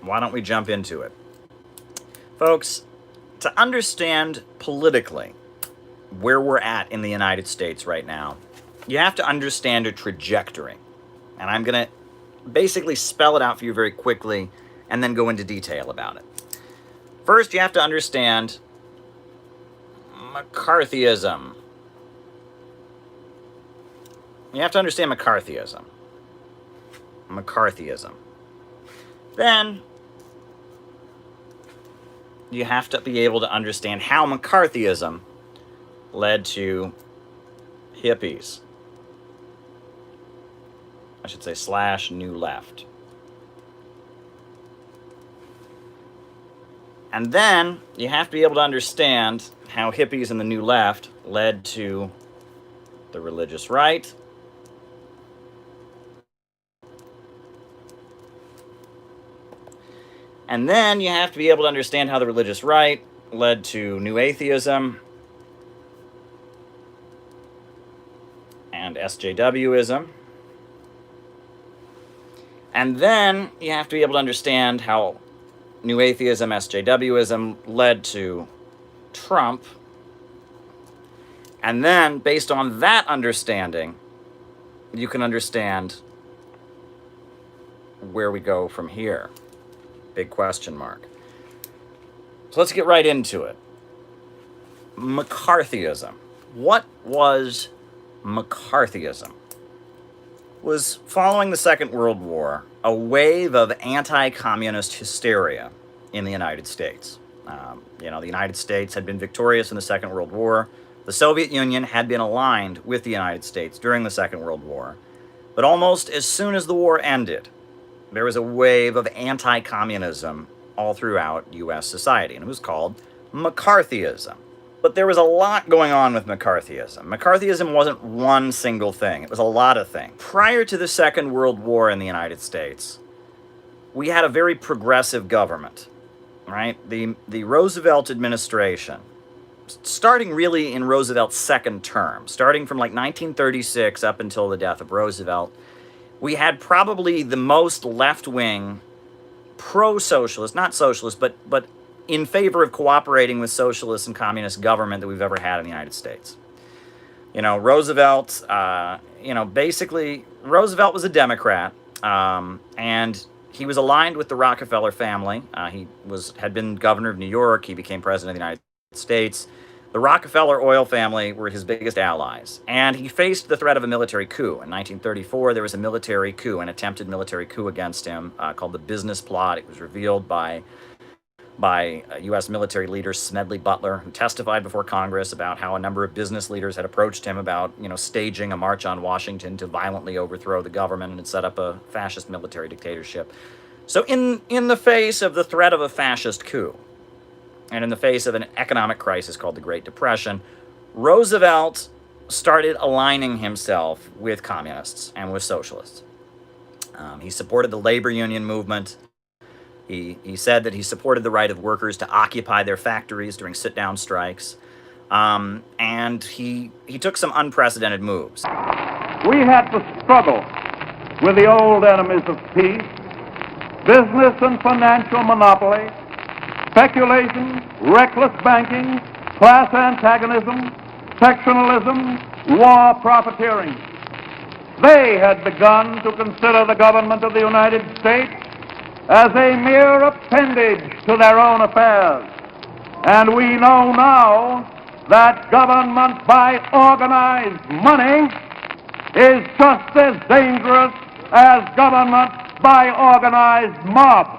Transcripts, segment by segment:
Why don't we jump into it? Folks, to understand politically where we're at in the United States right now, you have to understand a trajectory. And I'm going to basically spell it out for you very quickly and then go into detail about it. First, you have to understand Mccarthyism. You have to understand Mccarthyism. Mccarthyism. Then, you have to be able to understand how McCarthyism led to hippies. I should say / New Left. And then you have to be able to understand how hippies and the New Left led to the religious right, and then you have to be able to understand how the religious right led to new atheism and SJWism. And then you have to be able to understand how new atheism, SJWism led to Trump. And then, based on that understanding, you can understand where we go from here. Big question mark. So let's get right into it. McCarthyism. What was McCarthyism? Was following the Second World War, a wave of anti-communist hysteria in the United States. The United States had been victorious in the Second World War. The Soviet Union had been aligned with the United States during the Second World War. But almost as soon as the war ended, there was a wave of anti-communism all throughout U.S. society, and it was called McCarthyism. But there was a lot going on with McCarthyism. McCarthyism wasn't one single thing. It was a lot of things. Prior to the Second World War in the United States, we had a very progressive government, right? The Roosevelt Administration, starting really in Roosevelt's second term, starting from like 1936 up until the death of Roosevelt, we had probably the most left-wing, pro-socialist, not socialist, but in favor of cooperating with socialist and communist government that we've ever had in the United States. Roosevelt, basically, Roosevelt was a Democrat, and he was aligned with the Rockefeller family. He had been governor of New York. He became president of the United States. The Rockefeller oil family were his biggest allies, and he faced the threat of a military coup. In 1934, there was a military coup, an attempted military coup against him called the Business Plot. It was revealed by U.S. military leader Smedley Butler, who testified before Congress about how a number of business leaders had approached him about, staging a march on Washington to violently overthrow the government and set up a fascist military dictatorship. So in the face of the threat of a fascist coup, and in the face of an economic crisis called the Great Depression, Roosevelt started aligning himself with communists and with socialists. He supported the labor union movement. He said that he supported the right of workers to occupy their factories during sit-down strikes. And he took some unprecedented moves. We had to struggle with the old enemies of peace, business and financial monopoly, speculation, reckless banking, class antagonism, sectionalism, war profiteering. They had begun to consider the government of the United States as a mere appendage to their own affairs. And we know now that government by organized money is just as dangerous as government by organized mob.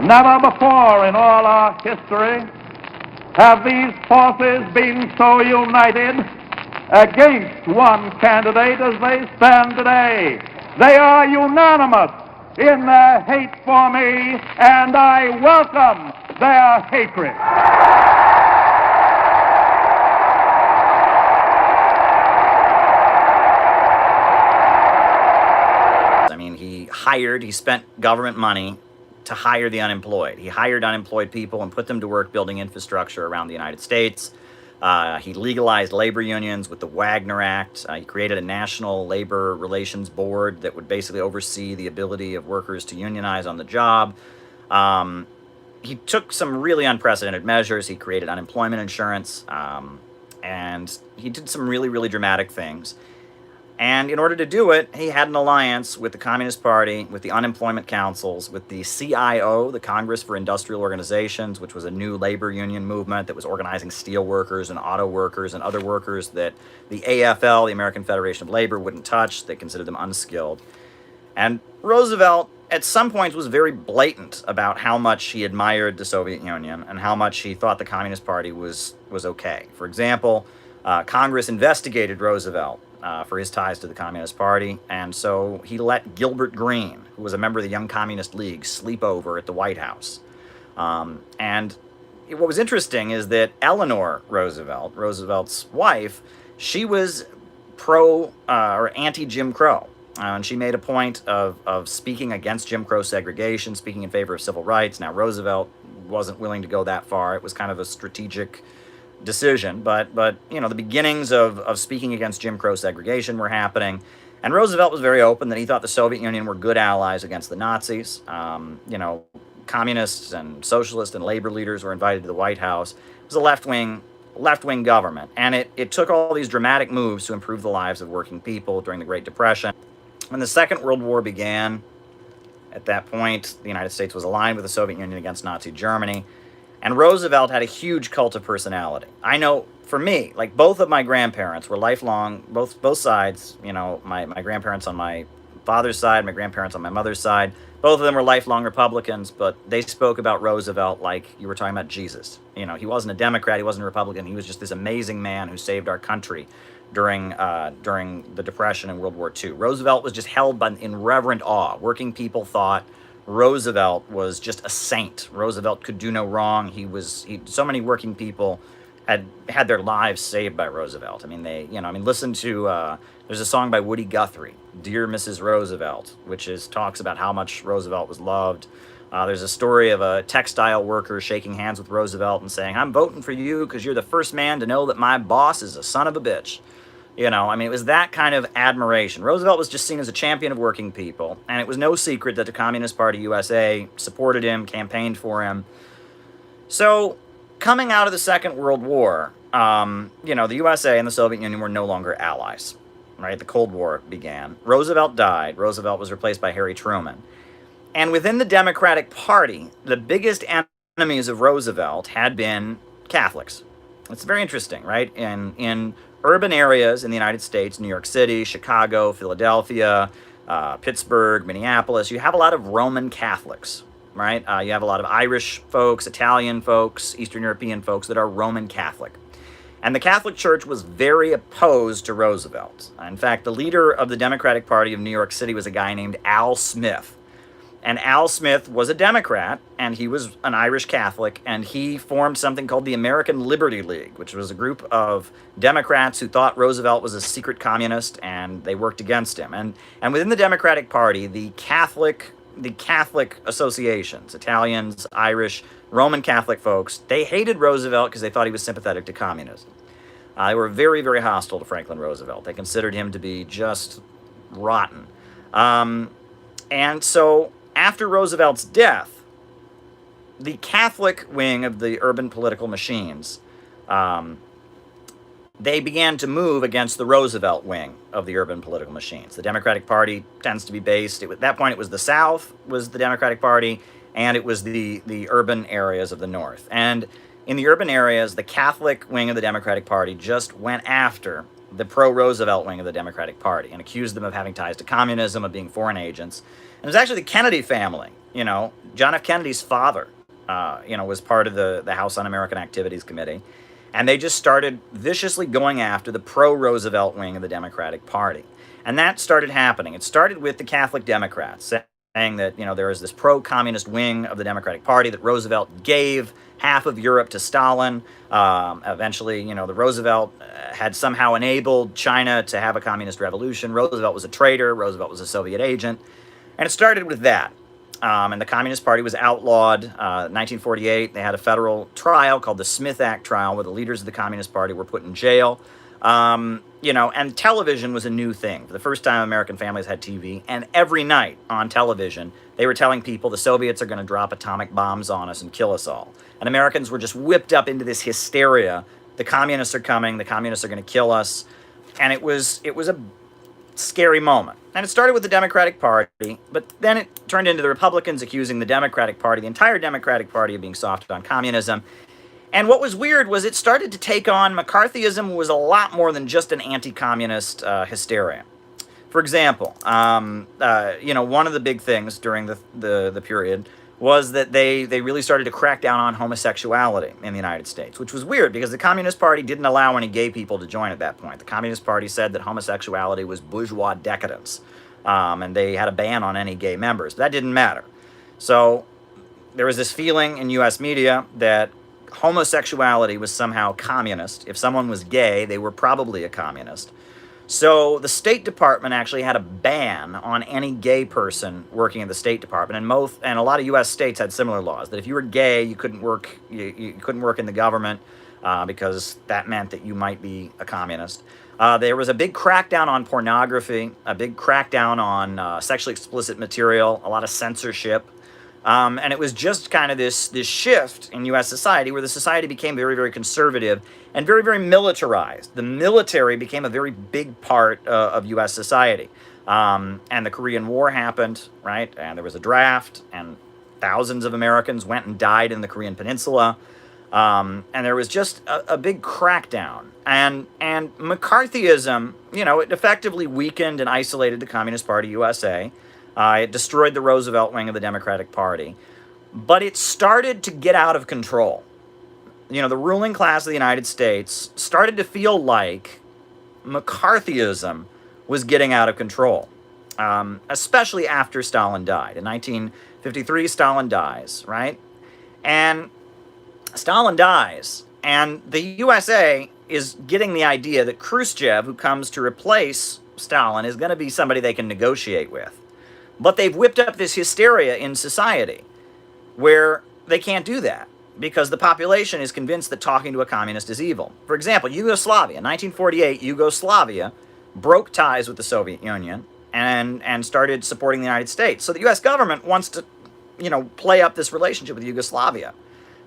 Never before in all our history have these forces been so united against one candidate as they stand today. They are unanimous in their hate for me, and I welcome their hatred. He spent government money to hire the unemployed. He hired unemployed people and put them to work building infrastructure around the United States. He legalized labor unions with the Wagner Act. He created a national labor relations board that would basically oversee the ability of workers to unionize on the job. He took some really unprecedented measures. He created unemployment insurance, and he did some really, really dramatic things. And in order to do it, he had an alliance with the Communist Party, with the unemployment councils, with the CIO, the Congress for Industrial Organizations, which was a new labor union movement that was organizing steel workers and auto workers and other workers that the AFL, the American Federation of Labor, wouldn't touch. They considered them unskilled. And Roosevelt, at some points, was very blatant about how much he admired the Soviet Union and how much he thought the Communist Party was okay. For example, Congress investigated Roosevelt for his ties to the Communist Party, and so he let Gilbert Green, who was a member of the Young Communist League, sleep over at the White House. And what was interesting is that Eleanor Roosevelt, Roosevelt's wife, she was pro or anti-Jim Crow. And she made a point of speaking against Jim Crow segregation, speaking in favor of civil rights. Now, Roosevelt wasn't willing to go that far. It was kind of a strategic decision, but you know, the beginnings of speaking against Jim Crow segregation were happening, and Roosevelt was very open that he thought the Soviet Union were good allies against the Nazis. You know, communists and socialist and labor leaders were invited to the White House. It was a left-wing government, and it took all these dramatic moves to improve the lives of working people during the Great Depression. When the Second World War began, at that point, the United States was aligned with the Soviet Union against Nazi Germany. And Roosevelt had a huge cult of personality. I know, for me, like, both of my grandparents were lifelong, both sides, you know, my grandparents on my father's side, my grandparents on my mother's side, both of them were lifelong Republicans, but they spoke about Roosevelt like you were talking about Jesus. You know, he wasn't a Democrat, he wasn't a Republican, he was just this amazing man who saved our country during the Depression and World War II. Roosevelt was just held in reverent awe. Working people thought Roosevelt was just a saint. Roosevelt could do no wrong. So many working people had their lives saved by Roosevelt. I mean, listen to, there's a song by Woody Guthrie, Dear Mrs. Roosevelt, which talks about how much Roosevelt was loved. There's a story of a textile worker shaking hands with Roosevelt and saying, "I'm voting for you because you're the first man to know that my boss is a son of a bitch." You know, I mean, it was that kind of admiration. Roosevelt was just seen as a champion of working people, and it was no secret that the Communist Party USA supported him, campaigned for him. So, coming out of the Second World War, you know, the USA and the Soviet Union were no longer allies, right? The Cold War began. Roosevelt died. Roosevelt was replaced by Harry Truman. And within the Democratic Party, the biggest enemies of Roosevelt had been Catholics. It's very interesting, right? In urban areas in the United States, New York City, Chicago, Philadelphia, Pittsburgh, Minneapolis, you have a lot of Roman Catholics, right? You have a lot of Irish folks, Italian folks, Eastern European folks that are Roman Catholic. And the Catholic Church was very opposed to Roosevelt. In fact, the leader of the Democratic Party of New York City was a guy named Al Smith. And Al Smith was a Democrat, and he was an Irish Catholic, and he formed something called the American Liberty League, which was a group of Democrats who thought Roosevelt was a secret communist, and they worked against him. And within the Democratic Party, the Catholic associations, Italians, Irish, Roman Catholic folks, they hated Roosevelt because they thought he was sympathetic to communism. They were very, very hostile to Franklin Roosevelt. They considered him to be just rotten. And so, after Roosevelt's death, the Catholic wing of the urban political machines, they began to move against the Roosevelt wing of the urban political machines. The Democratic Party tends to be based, at that point it was the South was the Democratic Party, and it was the urban areas of the North. And in the urban areas, the Catholic wing of the Democratic Party just went after the pro-Roosevelt wing of the Democratic Party and accused them of having ties to communism, of being foreign agents. And it was actually the Kennedy family, you know, John F. Kennedy's father, was part of the House Un-American Activities Committee. And they just started viciously going after the pro-Roosevelt wing of the Democratic Party. And that started happening. It started with the Catholic Democrats saying that, you know, there is this pro-communist wing of the Democratic Party, that Roosevelt gave half of Europe to Stalin. Eventually, you know, the Roosevelt had somehow enabled China to have a communist revolution. Roosevelt was a traitor. Roosevelt was a Soviet agent. And it started with that. and the Communist Party was outlawed. 1948, they had a federal trial called the Smith Act trial, where the leaders of the Communist Party were put in jail. And television was a new thing. For the first time, American families had TV, and every night on television, they were telling people the Soviets are going to drop atomic bombs on us and kill us all. And Americans were just whipped up into this hysteria. The communists are coming. The communists are going to kill us. And it was a scary moment. And it started with the Democratic Party, but then it turned into the Republicans accusing the Democratic Party, the entire Democratic Party, of being soft on communism. And what was weird was it started to take on, McCarthyism was a lot more than just an anti-communist hysteria. For example, one of the big things during the period was that they really started to crack down on homosexuality in the United States, which was weird because the Communist Party didn't allow any gay people to join at that point. The Communist Party said that homosexuality was bourgeois decadence, and they had a ban on any gay members. But that didn't matter. So there was this feeling in U.S. media that homosexuality was somehow communist. If someone was gay, they were probably a communist. So the State Department actually had a ban on any gay person working at the State Department, and a lot of U.S. states had similar laws that if you were gay, you couldn't work. You couldn't work in the government because that meant that you might be a communist. There was a big crackdown on pornography, a big crackdown on sexually explicit material, a lot of censorship. And it was just kind of this shift in U.S. society where the society became very, very conservative and very, very militarized. The military became a very big part of U.S. society. And the Korean War happened, right? And there was a draft, and thousands of Americans went and died in the Korean Peninsula. And there was just a big crackdown. And McCarthyism, it effectively weakened and isolated the Communist Party USA. It destroyed the Roosevelt wing of the Democratic Party. But it started to get out of control. The ruling class of the United States started to feel like McCarthyism was getting out of control, especially after Stalin died. In 1953, Stalin dies, right? And Stalin dies, and the USA is getting the idea that Khrushchev, who comes to replace Stalin, is going to be somebody they can negotiate with. But they've whipped up this hysteria in society where they can't do that because the population is convinced that talking to a communist is evil. For example, Yugoslavia. In 1948, Yugoslavia broke ties with the Soviet Union and started supporting the United States. So the U.S. government wants to, play up this relationship with Yugoslavia.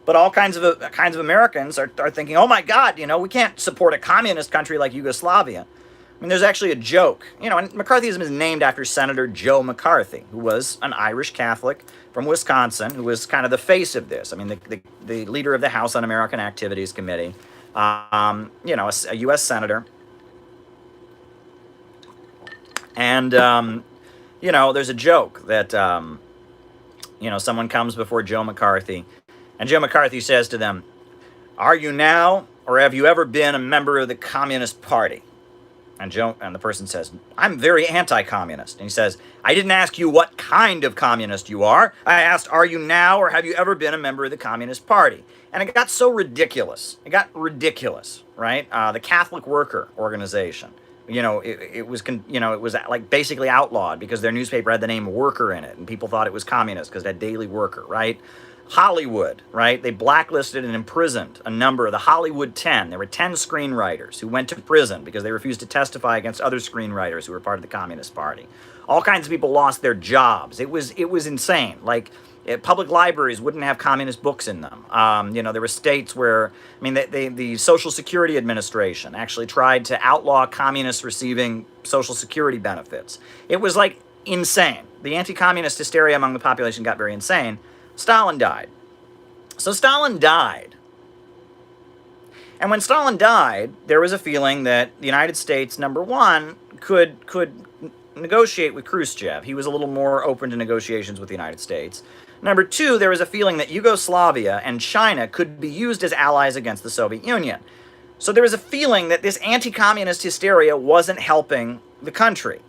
But all kinds of Americans are thinking, oh my God, we can't support a communist country like Yugoslavia. I mean, there's actually a joke, and McCarthyism is named after Senator Joe McCarthy, who was an Irish Catholic from Wisconsin, who was kind of the face of this. I mean, the leader of the House Un-American Activities Committee, a U.S. senator. And, there's a joke that, someone comes before Joe McCarthy, and Joe McCarthy says to them, "Are you now, or have you ever been a member of the Communist Party?" And the person says, "I'm very anti-communist." And he says, "I didn't ask you what kind of communist you are. I asked, are you now or have you ever been a member of the Communist Party?" And it got so ridiculous. It got ridiculous, right? The Catholic Worker Organization, it was like basically outlawed because their newspaper had the name Worker in it, and people thought it was communist because it had Daily Worker, right? Hollywood, right? They blacklisted and imprisoned a number of the Hollywood 10. There were 10 screenwriters who went to prison because they refused to testify against other screenwriters who were part of the Communist Party. All kinds of people lost their jobs. It was insane. Like, public libraries wouldn't have communist books in them. There were states where, the Social Security Administration actually tried to outlaw communists receiving Social Security benefits. It was like insane. The anti-communist hysteria among the population got very insane. Stalin died. So Stalin died. And when Stalin died, there was a feeling that the United States, number one, could negotiate with Khrushchev. He was a little more open to negotiations with the United States. Number two, there was a feeling that Yugoslavia and China could be used as allies against the Soviet Union. So there was a feeling that this anti-communist hysteria wasn't helping the country.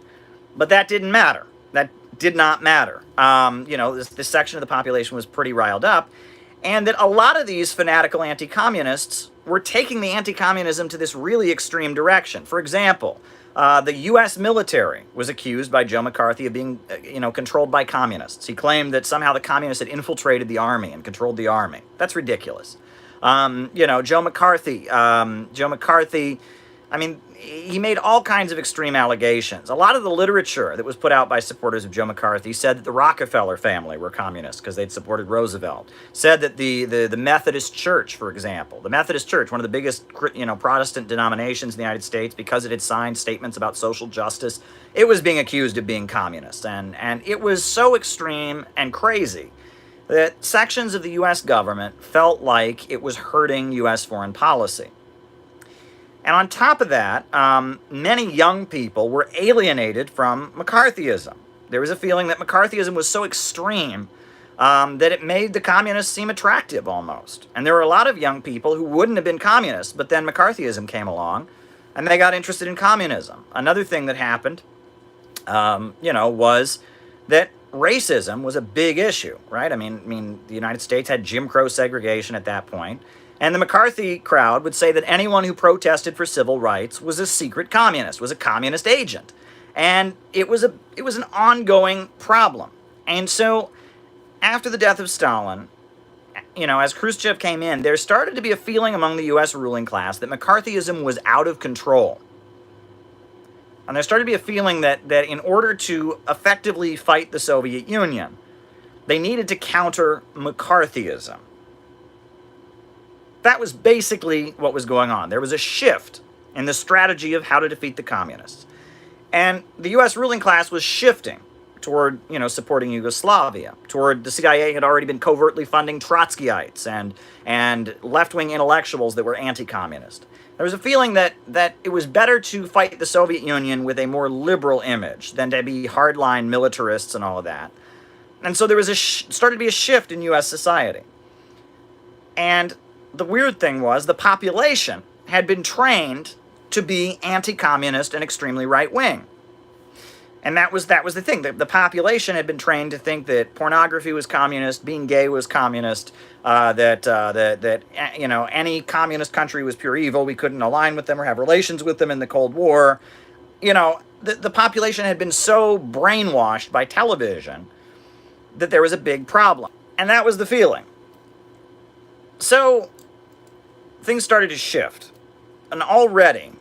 But that didn't matter. That did not matter. This section of the population was pretty riled up, and that a lot of these fanatical anti-communists were taking the anti-communism to this really extreme direction. For example, the U.S. military was accused by Joe McCarthy of being, controlled by communists. He claimed that somehow the communists had infiltrated the army and controlled the army. That's ridiculous. Joe McCarthy, I mean, he made all kinds of extreme allegations. A lot of the literature that was put out by supporters of Joe McCarthy said that the Rockefeller family were communists because they'd supported Roosevelt. Said that the Methodist Church, for example, the Methodist Church, one of the biggest, Protestant denominations in the United States, because it had signed statements about social justice, it was being accused of being communist. And it was so extreme and crazy that sections of the U.S. government felt like it was hurting U.S. foreign policy. And on top of that, many young people were alienated from McCarthyism. There was a feeling that McCarthyism was so extreme that it made the communists seem attractive almost. And there were a lot of young people who wouldn't have been communists, but then McCarthyism came along and they got interested in communism. Another thing that happened, was that racism was a big issue, right? I mean, the United States had Jim Crow segregation at that point. And the McCarthy crowd would say that anyone who protested for civil rights was a secret communist, was a communist agent. And it was an ongoing problem. And so after the death of Stalin, as Khrushchev came in, there started to be a feeling among the U.S. ruling class that McCarthyism was out of control. And there started to be a feeling that in order to effectively fight the Soviet Union, they needed to counter McCarthyism. That was basically what was going on. There was a shift in the strategy of how to defeat the communists. And the U.S. ruling class was shifting toward, supporting Yugoslavia, toward the CIA had already been covertly funding Trotskyites and left-wing intellectuals that were anti-communist. There was a feeling that it was better to fight the Soviet Union with a more liberal image than to be hardline militarists and all of that. And so there was started to be a shift in U.S. society. And the weird thing was the population had been trained to be anti-communist and extremely right-wing. And that was the thing. The population had been trained to think that pornography was communist, being gay was communist, that any communist country was pure evil. We couldn't align with them or have relations with them in the Cold War. The population had been so brainwashed by television that there was a big problem. And that was the feeling. So things started to shift. And already,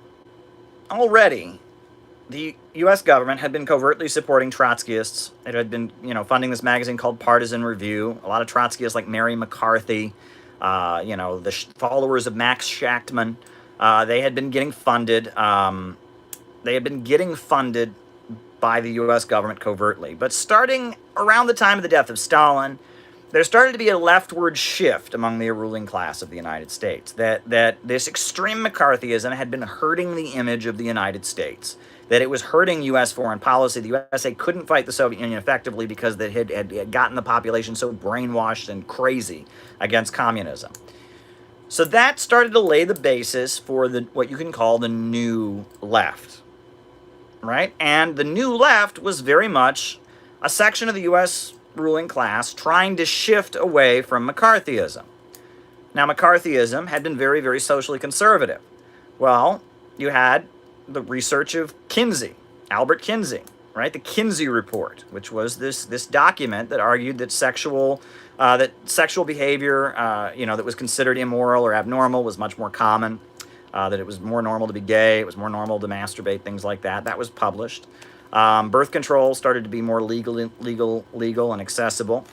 the U.S. government had been covertly supporting Trotskyists. It had been, funding this magazine called Partisan Review. A lot of Trotskyists like Mary McCarthy, the followers of Max Shachtman, they had been getting funded. They had been getting funded by the U.S. government covertly. But starting around the time of the death of Stalin, there started to be a leftward shift among the ruling class of the United States, that this extreme McCarthyism had been hurting the image of the United States, that it was hurting U.S. foreign policy. The USA couldn't fight the Soviet Union effectively because they had gotten the population so brainwashed and crazy against communism. So that started to lay the basis for what you can call the new left, right? And the new left was very much a section of the U.S. ruling class trying to shift away from McCarthyism. Now, McCarthyism had been very, very socially conservative. Well, you had the research of Kinsey, Albert Kinsey, right? The Kinsey Report, which was this document that argued that sexual behavior, that was considered immoral or abnormal was much more common, that it was more normal to be gay, it was more normal to masturbate, things like that. That was published. Birth control started to be more legal and accessible.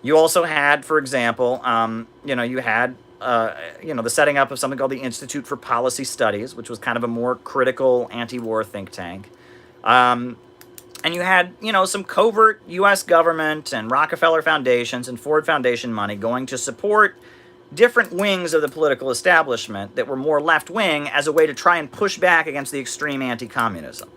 You also had, for example, you had the setting up of something called the Institute for Policy Studies, which was kind of a more critical anti-war think tank. And you had, some covert U.S. government and Rockefeller foundations and Ford Foundation money going to support different wings of the political establishment that were more left-wing as a way to try and push back against the extreme anti-communism.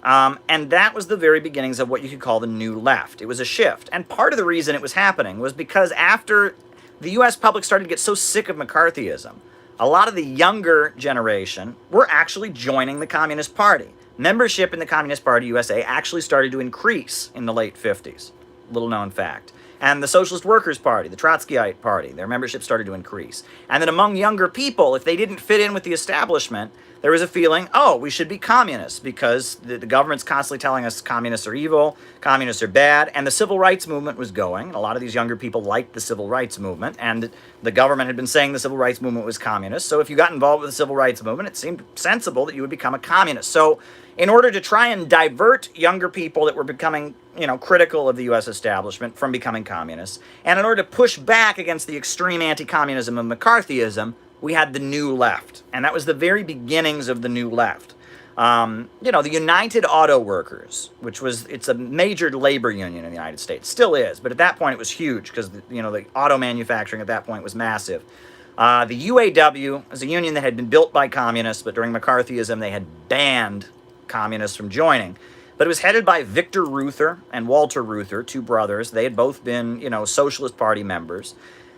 And that was the very beginnings of what you could call the new left. It was a shift. And part of the reason it was happening was because after the U.S. public started to get so sick of McCarthyism, a lot of the younger generation were actually joining the Communist Party. Membership in the Communist Party USA actually started to increase in the late 50s. Little known fact. And the Socialist Workers' Party, the Trotskyite Party, their membership started to increase. And then among younger people, if they didn't fit in with the establishment, there was a feeling, oh, we should be communists because the government's constantly telling us communists are evil, communists are bad, and the civil rights movement was going, and a lot of these younger people liked the civil rights movement, and the government had been saying the civil rights movement was communist, so if you got involved with the civil rights movement, it seemed sensible that you would become a communist. So in order to try and divert younger people that were becoming, critical of the U.S. establishment from becoming communists, and in order to push back against the extreme anti-communism of McCarthyism, we had the New Left, and that was the very beginnings of the New Left. The United Auto Workers, it's a major labor union in the United States, still is, but at that point it was huge because, the auto manufacturing at that point was massive. The UAW was a union that had been built by communists, but during McCarthyism they had banned communists from joining. But it was headed by Victor Reuther and Walter Reuther, two brothers. They had both been, Socialist Party members.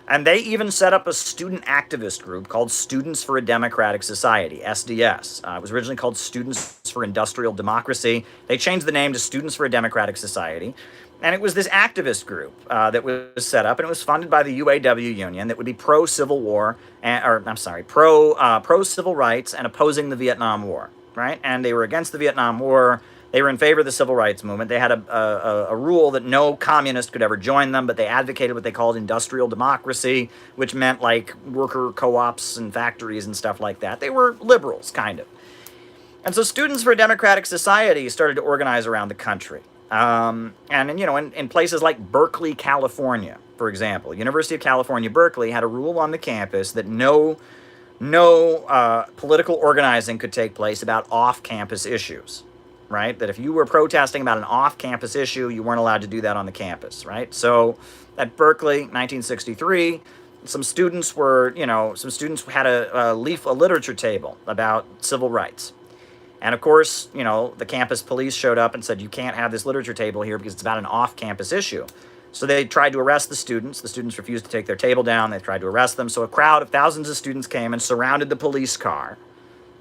And they even set up a student activist group called Students for a Democratic Society, SDS. It was originally called Students for Industrial Democracy. They changed the name to Students for a Democratic Society. And it was this activist group that was set up, and it was funded by the UAW union that would be pro-Civil War, pro-civil rights and opposing the Vietnam War, right? And they were against the Vietnam War. They were in favor of the civil rights movement. They had a rule that no communist could ever join them, but they advocated what they called industrial democracy, which meant like worker co-ops and factories and stuff like that. They were liberals, kind of. And so Students for a Democratic Society started to organize around the country. In places like Berkeley, California, for example, University of California, Berkeley had a rule on the campus that no political organizing could take place about off-campus issues. Right? That if you were protesting about an off-campus issue, you weren't allowed to do that on the campus, right? So at Berkeley, 1963, some students had a literature table about civil rights. And of course, the campus police showed up and said, you can't have this literature table here because it's about an off-campus issue. So they tried to arrest the students. The students refused to take their table down. They tried to arrest them. So a crowd of thousands of students came and surrounded the police car.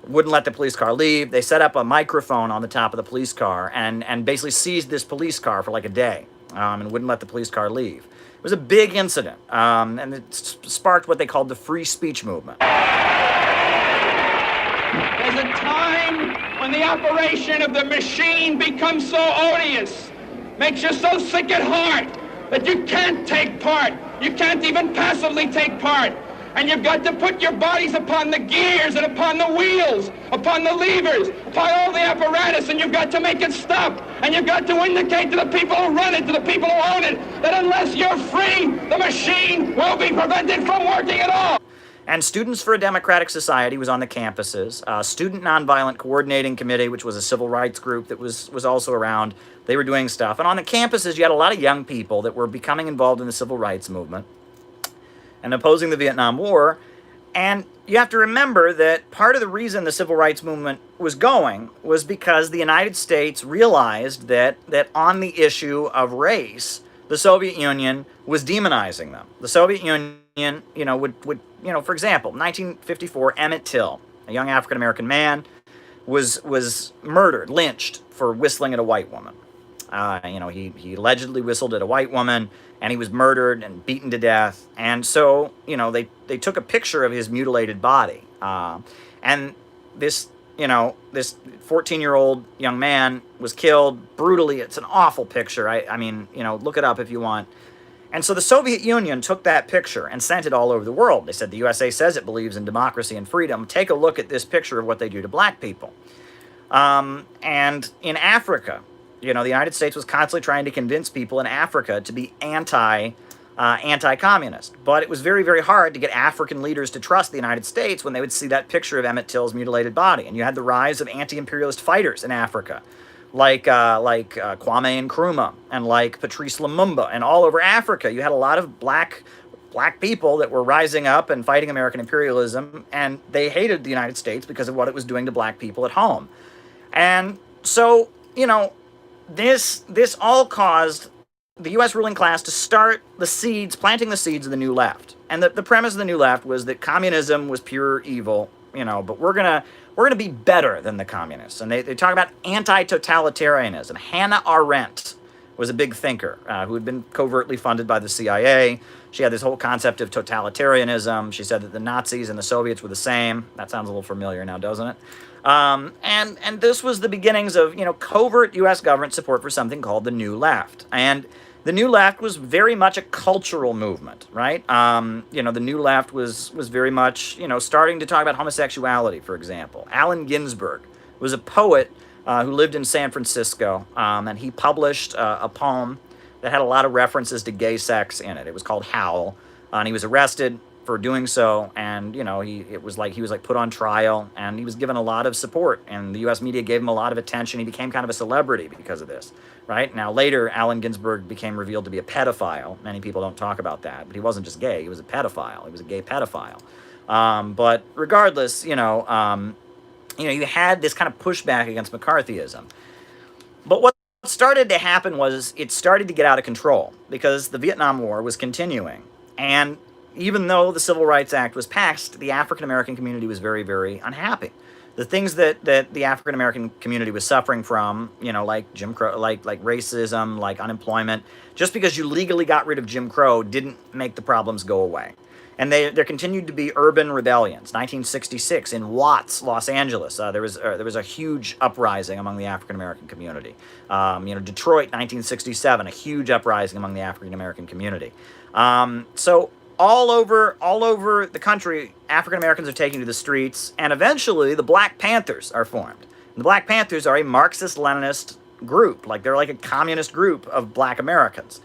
Wouldn't let the police car leave. They set up a microphone on the top of the police car and basically seized this police car for like a day and wouldn't let the police car leave. It was a big incident, and it sparked what they called the free speech movement. There's a time when the operation of the machine becomes so odious, makes you so sick at heart that you can't take part. You can't even passively take part. And you've got to put your bodies upon the gears and upon the wheels, upon the levers, upon all the apparatus, and you've got to make it stop. And you've got to indicate to the people who run it, to the people who own it, that unless you're free, the machine will be prevented from working at all. And Students for a Democratic Society was on the campuses. Student Nonviolent Coordinating Committee, which was a civil rights group that was also around. They were doing stuff. And on the campuses, you had a lot of young people that were becoming involved in the civil rights movement and opposing the Vietnam War. And you have to remember that part of the reason the civil rights movement was going was because the United States realized that on the issue of race, the Soviet Union was demonizing them. The Soviet Union, would for example, 1954, Emmett Till, a young African-American man, was murdered, lynched for whistling at a white woman. He allegedly whistled at a white woman, and he was murdered and beaten to death. And so, they took a picture of his mutilated body. And this 14-year-old young man was killed brutally. It's an awful picture. I mean, look it up if you want. And so the Soviet Union took that picture and sent it all over the world. They said, the USA says it believes in democracy and freedom. Take a look at this picture of what they do to black people. And in Africa, the United States was constantly trying to convince people in Africa to be anti-communist. But it was very, very hard to get African leaders to trust the United States when they would see that picture of Emmett Till's mutilated body. And you had the rise of anti-imperialist fighters in Africa, like Kwame Nkrumah and like Patrice Lumumba. And all over Africa, you had a lot of black people that were rising up and fighting American imperialism, and they hated the United States because of what it was doing to black people at home. And so, this all caused the U.S. ruling class to start planting the seeds of the New Left. And the premise of the New Left was that communism was pure evil, but we're gonna be better than the communists. And they talk about anti-totalitarianism. Hannah Arendt was a big thinker who had been covertly funded by the CIA. She had this whole concept of totalitarianism. She said that the Nazis and the Soviets were the same. That sounds a little familiar now, doesn't it? And this was the beginnings of, covert U.S. government support for something called the New Left. And the New Left was very much a cultural movement, right? The New Left was very much, starting to talk about homosexuality, for example. Allen Ginsberg was a poet who lived in San Francisco, and he published a poem that had a lot of references to gay sex in it. It was called Howl, and he was arrested for doing so, and he was put on trial, and he was given a lot of support, and the U.S. media gave him a lot of attention. He became kind of a celebrity because of this, right? Now later, Allen Ginsberg became revealed to be a pedophile. Many people don't talk about that, but he wasn't just gay; he was a pedophile. He was a gay pedophile. But regardless, you had this kind of pushback against McCarthyism. But what started to happen was it started to get out of control because the Vietnam War was continuing, and even though the Civil Rights Act was passed, the African-American community was very, very unhappy. The things that the African-American community was suffering from, like Jim Crow, like racism, like unemployment, just because you legally got rid of Jim Crow didn't make the problems go away. And there continued to be urban rebellions. 1966 in Watts, Los Angeles, there was a huge uprising among the African-American community. Detroit, 1967, a huge uprising among the African-American community. So all over the country, African Americans are taking to the streets, and eventually the Black Panthers are formed. And the Black Panthers are a Marxist-Leninist group, they're like a communist group of Black Americans.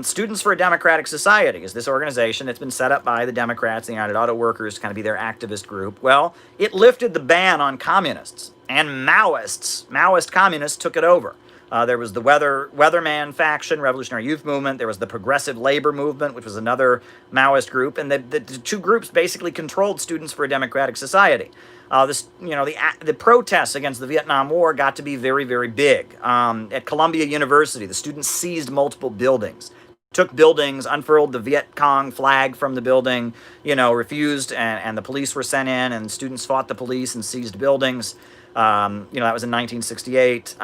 Students for a Democratic Society is this organization that's been set up by the Democrats, the United Auto Workers, to kind of be their activist group. Well, it lifted the ban on communists, and Maoist communists took it over. There was the Weatherman faction, Revolutionary Youth Movement. There was the Progressive Labor Movement, which was another Maoist group. And the two groups basically controlled Students for a Democratic Society. The protests against the Vietnam War got to be very, very big. At Columbia University, the students seized multiple buildings, took buildings, unfurled the Viet Cong flag from the building, refused, and the police were sent in, and students fought the police and seized buildings. That was in 1968.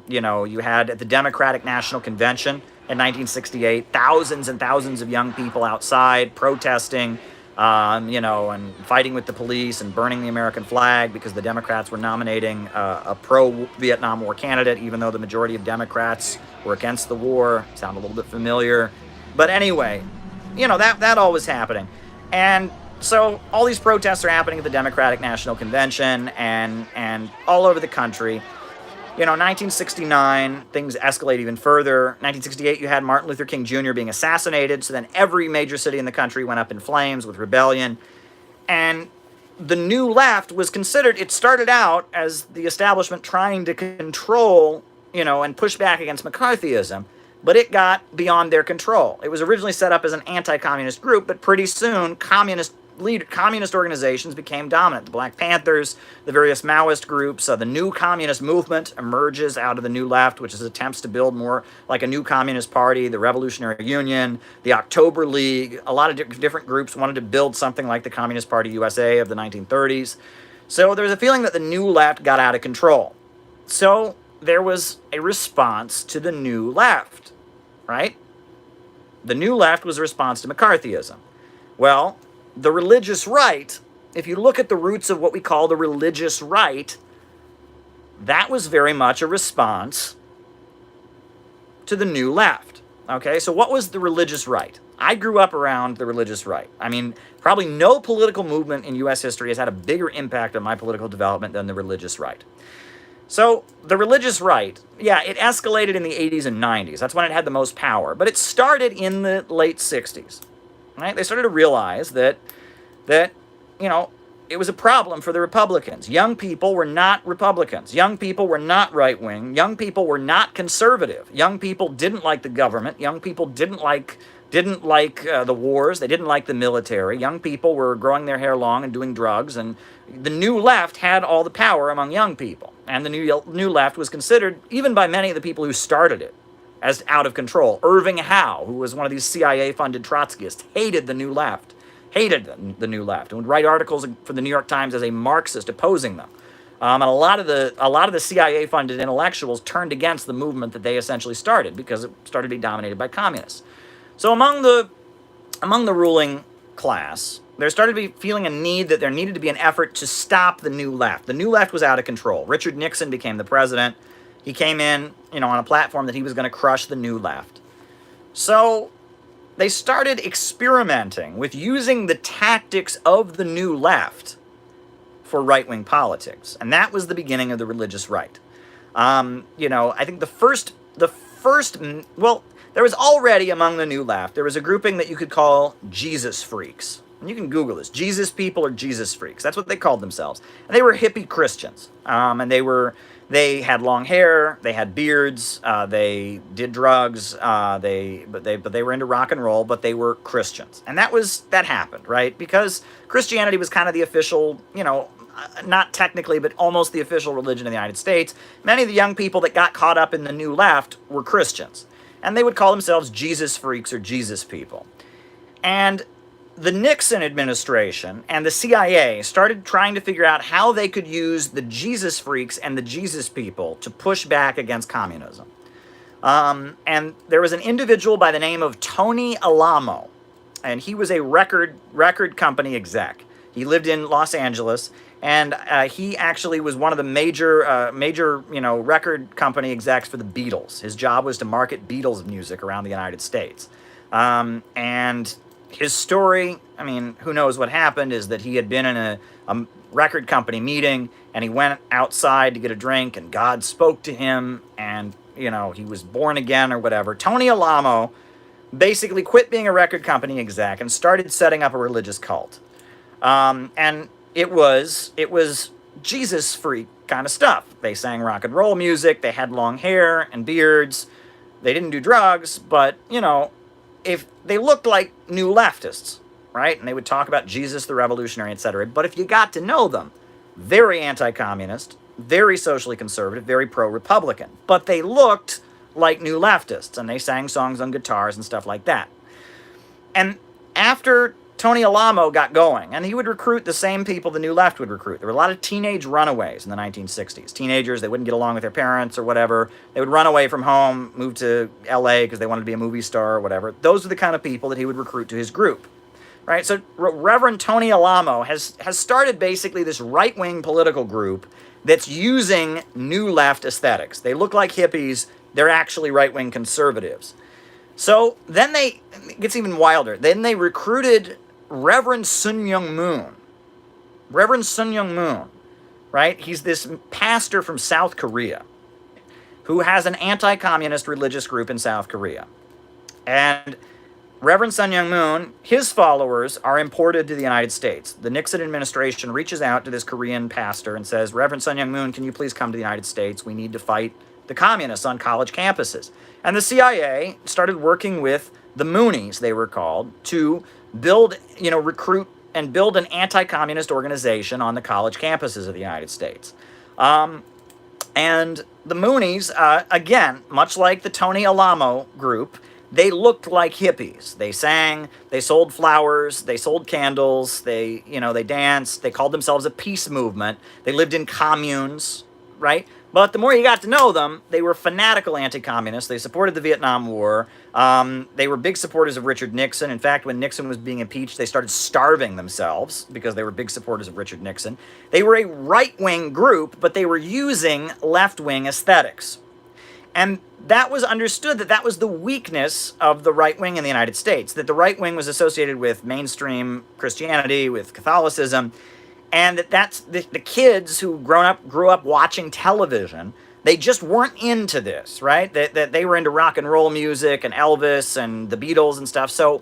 You had at the Democratic National Convention in 1968, thousands and thousands of young people outside protesting, and fighting with the police and burning the American flag because the Democrats were nominating a pro-Vietnam War candidate, even though the majority of Democrats were against the war. Sound a little bit familiar. But anyway, that all was happening. And so all these protests are happening at the Democratic National Convention and all over the country. 1969, things escalate even further. 1968, you had Martin Luther King Jr. being assassinated, so then every major city in the country went up in flames with rebellion. And the New Left was considered, it started out as the establishment trying to control, and push back against McCarthyism, but it got beyond their control. It was originally set up as an anti-communist group, but pretty soon communist organizations became dominant. The Black Panthers, the various Maoist groups, the new communist movement emerges out of the New Left, which is attempts to build more like a new communist party, the Revolutionary Union, the October League. A lot of different groups wanted to build something like the Communist Party USA of the 1930s. So there was a feeling that the New Left got out of control. So there was a response to the New Left, right? The New Left was a response to McCarthyism. Well, the religious right, if you look at the roots of what we call the religious right, that was very much a response to the New Left. Okay, so what was the religious right? I grew up around the religious right. I mean, probably no political movement in U.S. history has had a bigger impact on my political development than the religious right. So the religious right, yeah, it escalated in the 80s and 90s. That's when it had the most power. But it started in the late 60s. Right? They started to realize that it was a problem for the Republicans. Young people were not Republicans. Young people were not right-wing. Young people were not conservative. Young people didn't like the government. Young people didn't like the wars. They didn't like the military. Young people were growing their hair long and doing drugs. And the New Left had all the power among young people. And the New Left was considered, even by many of the people who started it, as out of control. Irving Howe, who was one of these CIA-funded Trotskyists, hated the New Left, and would write articles for the New York Times as a Marxist opposing them. And a lot of the CIA-funded intellectuals turned against the movement that they essentially started because it started to be dominated by communists. So among the ruling class, there started to be feeling a need that there needed to be an effort to stop the New Left. The New Left was out of control. Richard Nixon became the president. He came in, on a platform that he was going to crush the New Left. So they started experimenting with using the tactics of the New Left for right-wing politics, and that was the beginning of the religious right. I think there was already among the New Left, there was a grouping that you could call Jesus freaks. And you can Google this, Jesus people or Jesus freaks. That's what they called themselves. And they were hippie Christians. And they had long hair, they had beards, they did drugs, but they were into rock and roll, but they were Christians. And that happened, right? Because Christianity was kind of the official, not technically, but almost the official religion of the United States. Many of the young people that got caught up in the New Left were Christians. And they would call themselves Jesus freaks or Jesus people. And the Nixon administration and the CIA started trying to figure out how they could use the Jesus freaks and the Jesus people to push back against communism. And there was an individual by the name of Tony Alamo, and he was a record company exec. He lived in Los Angeles, and he actually was one of the major record company execs for the Beatles. His job was to market Beatles music around the United States. And his story, who knows what happened, is that he had been in a record company meeting, and he went outside to get a drink, and God spoke to him, and, he was born again or whatever. Tony Alamo basically quit being a record company exec and started setting up a religious cult. And it was Jesus freak kind of stuff. They sang rock and roll music, they had long hair and beards, they didn't do drugs, but, if they looked like new leftists, right? And they would talk about Jesus, the revolutionary, etc. But if you got to know them, very anti-communist, very socially conservative, very pro-Republican. But they looked like new leftists, and they sang songs on guitars and stuff like that. And after Tony Alamo got going, and he would recruit the same people the New Left would recruit. There were a lot of teenage runaways in the 1960s. Teenagers, they wouldn't get along with their parents or whatever. They would run away from home, move to LA because they wanted to be a movie star or whatever. Those are the kind of people that he would recruit to his group. Right? So Reverend Tony Alamo has started basically this right-wing political group that's using New Left aesthetics. They look like hippies. They're actually right-wing conservatives. So then it gets even wilder. Then they recruited Reverend Sun Myung Moon. Reverend Sun Myung Moon, right? He's this pastor from South Korea who has an anti-communist religious group in South Korea. And Reverend Sun Myung Moon, his followers are imported to the United States. The Nixon administration reaches out to this Korean pastor and says, Reverend Sun Myung Moon, can you please come to the United States? We need to fight the communists on college campuses. And the CIA started working with the Moonies, they were called, to recruit and build an anti-communist organization on the college campuses of the United States. And the Moonies, again, much like the Tony Alamo group, they looked like hippies. They sang, they sold flowers, they sold candles, they danced, they called themselves a peace movement. They lived in communes, right? But the more you got to know them, they were fanatical anti-communists. They supported the Vietnam War. They were big supporters of Richard Nixon. In fact, when Nixon was being impeached, they started starving themselves because they were big supporters of Richard Nixon. They were a right-wing group, but they were using left-wing aesthetics. And that was understood that was the weakness of the right wing in the United States, that the right wing was associated with mainstream Christianity, with Catholicism, and that's the kids who grew up watching television, they just weren't into this, right? That they were into rock and roll music and Elvis and the Beatles and stuff. So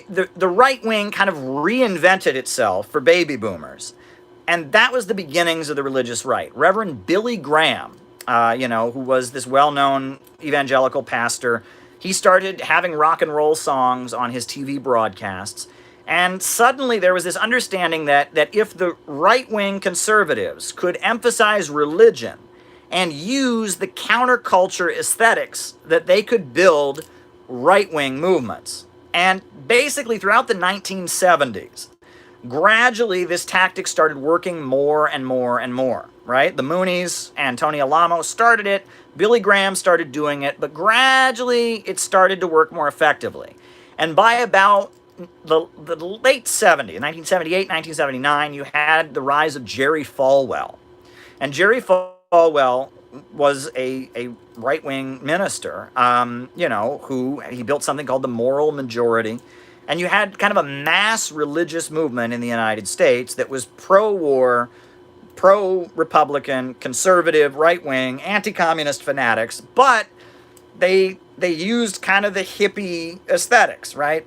the right wing kind of reinvented itself for baby boomers. And that was the beginnings of the religious right. Reverend Billy Graham, who was this well-known evangelical pastor, he started having rock and roll songs on his TV broadcasts. And suddenly there was this understanding that if the right-wing conservatives could emphasize religion and use the counterculture aesthetics, that they could build right-wing movements. And basically throughout the 1970s, Gradually, this tactic started working more and more and more, right? The Moonies and Tony Alamo started it. Billy Graham started doing it, but gradually it started to work more effectively. And by about the late 70s, 1978, 1979, you had the rise of Jerry Falwell. And Jerry Falwell was a right-wing minister, who he built something called the Moral Majority. And you had kind of a mass religious movement in the United States that was pro-war, pro-Republican, conservative, right-wing, anti-communist fanatics, but they used kind of the hippie aesthetics, right?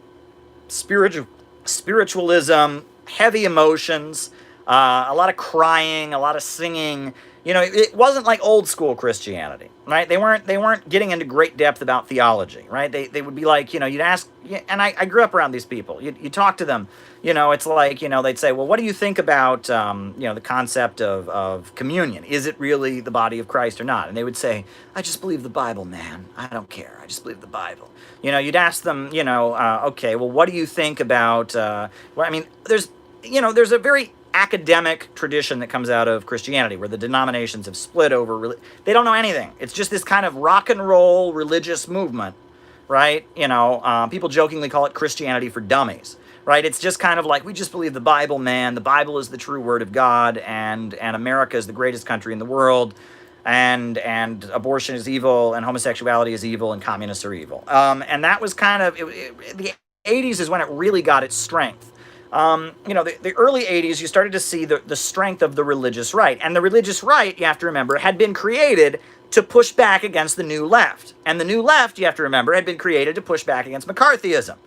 Spiritualism, heavy emotions, a lot of crying, a lot of singing. It wasn't like old school Christianity, right? They weren't getting into great depth about theology, right? They would be like, you'd ask, and I grew up around these people. You talk to them, it's like, they'd say, well, what do you think about, the concept of communion? Is it really the body of Christ or not? And they would say, I just believe the Bible, man. I don't care. I just believe the Bible. You'd ask them, okay, well, what do you think about, there's a very academic tradition that comes out of Christianity where the denominations have split over, they don't know anything. It's just this kind of rock and roll religious movement, right? People jokingly call it Christianity for dummies, right? It's just kind of like, we just believe the Bible, man. The Bible is the true word of God, and America is the greatest country in the world, and abortion is evil, and homosexuality is evil, and communists are evil. And that was kind of, the 80s is when it really got its strength. The early 80s, you started to see the strength of the religious right. And the religious right, you have to remember, had been created to push back against the New Left. And the New Left, you have to remember, had been created to push back against McCarthyism.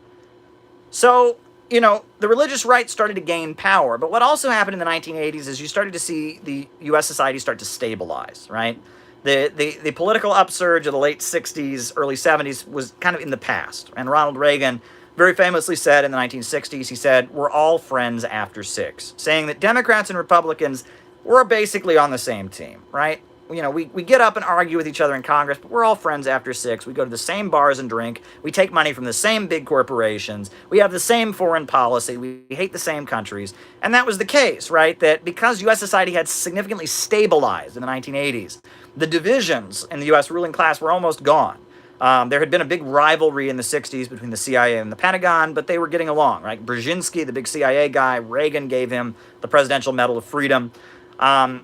So, the religious right started to gain power. But what also happened in the 1980s is you started to see the U.S. society start to stabilize, right? The political upsurge of the late 60s, early 70s was kind of in the past. And Ronald Reagan very famously said in the 1960s, he said, we're all friends after 6, saying that Democrats and Republicans were basically on the same team, right? We get up and argue with each other in Congress, but we're all friends after 6. We go to the same bars and drink. We take money from the same big corporations. We have the same foreign policy. We hate the same countries. And that was the case, right? That because U.S. society had significantly stabilized in the 1980s, the divisions in the U.S. ruling class were almost gone. There had been a big rivalry in the 60s between the CIA and the Pentagon, but they were getting along, right? Brzezinski, the big CIA guy, Reagan gave him the Presidential Medal of Freedom. At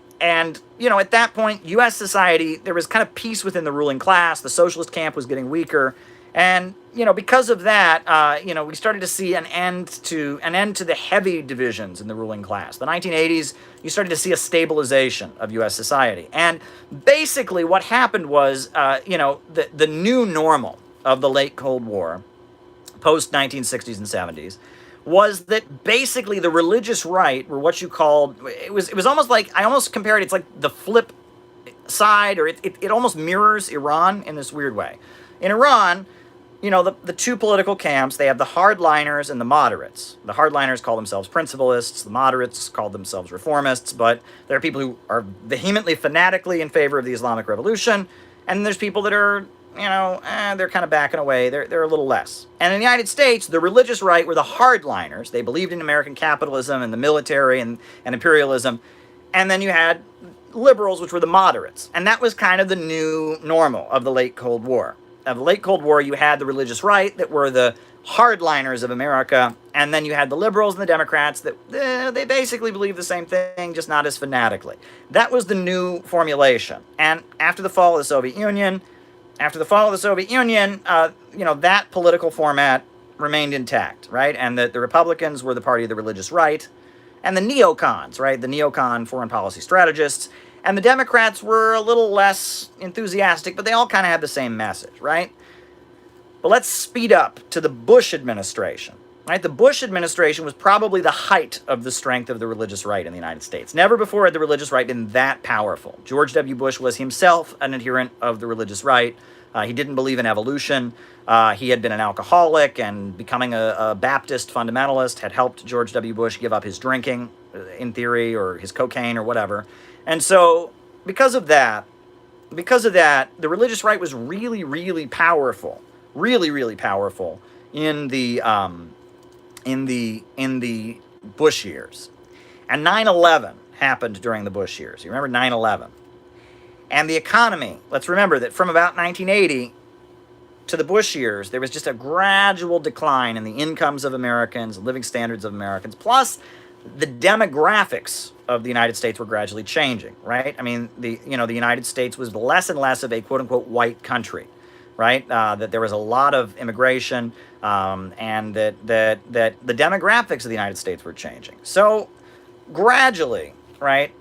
that point, U.S. society, there was kind of peace within the ruling class. The socialist camp was getting weaker. And, because of that, we started to see an end to the heavy divisions in the ruling class. The 1980s, you started to see a stabilization of U.S. society. And basically what happened was, the new normal of the late Cold War, post-1960s and 70s, was that basically the religious right were what you called, it was almost like, I almost compare it, it's like the flip side, or it almost mirrors Iran in this weird way. In Iran, the two political camps, they have the hardliners and the moderates. The hardliners call themselves principalists, the moderates call themselves reformists, but there are people who are vehemently, fanatically in favor of the Islamic Revolution, and there's people that are, they're kind of backing away, they're a little less. And in the United States, the religious right were the hardliners. They believed in American capitalism and the military and imperialism, and then you had liberals, which were the moderates. And that was kind of the new normal of the late Cold War. Of the late Cold War, you had the religious right that were the hardliners of America, and then you had the liberals and the Democrats that they basically believed the same thing, just not as fanatically. That was the new formulation. And after the fall of the Soviet Union, that political format remained intact, right? And the Republicans were the party of the religious right, and the neocons, right? The neocon foreign policy strategists. And the Democrats were a little less enthusiastic, but they all kind of had the same message, right? But let's speed up to the Bush administration, right? The Bush administration was probably the height of the strength of the religious right in the United States. Never before had the religious right been that powerful. George W. Bush was himself an adherent of the religious right. He didn't believe in evolution. He had been an alcoholic, and becoming a Baptist fundamentalist had helped George W. Bush give up his drinking, in theory, or his cocaine or whatever. And so, because of that, the religious right was really, really powerful, really, really powerful in the Bush years. And 9/11 happened during the Bush years. You remember 9/11? And the economy, let's remember that from about 1980 to the Bush years, there was just a gradual decline in the incomes of Americans, living standards of Americans, plus the demographics of the United States were gradually changing, right? I mean, the United States was less and less of a quote-unquote white country, right? That there was a lot of immigration, and that the demographics of the United States were changing. So gradually, right,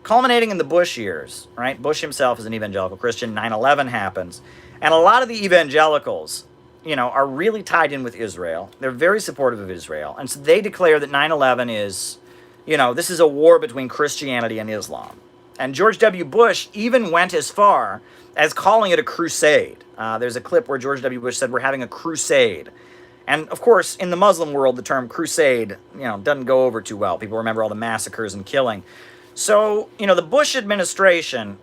culminating in the Bush years, right? Bush himself is an evangelical Christian. 9/11 happens. And a lot of the evangelicals, are really tied in with Israel. They're very supportive of Israel. And so they declare that 9/11 is, this is a war between Christianity and Islam. And George W. Bush even went as far as calling it a crusade. There's a clip where George W. Bush said, "We're having a crusade." And of course, in the Muslim world, the term crusade, doesn't go over too well. People remember all the massacres and killing. So, the Bush administration,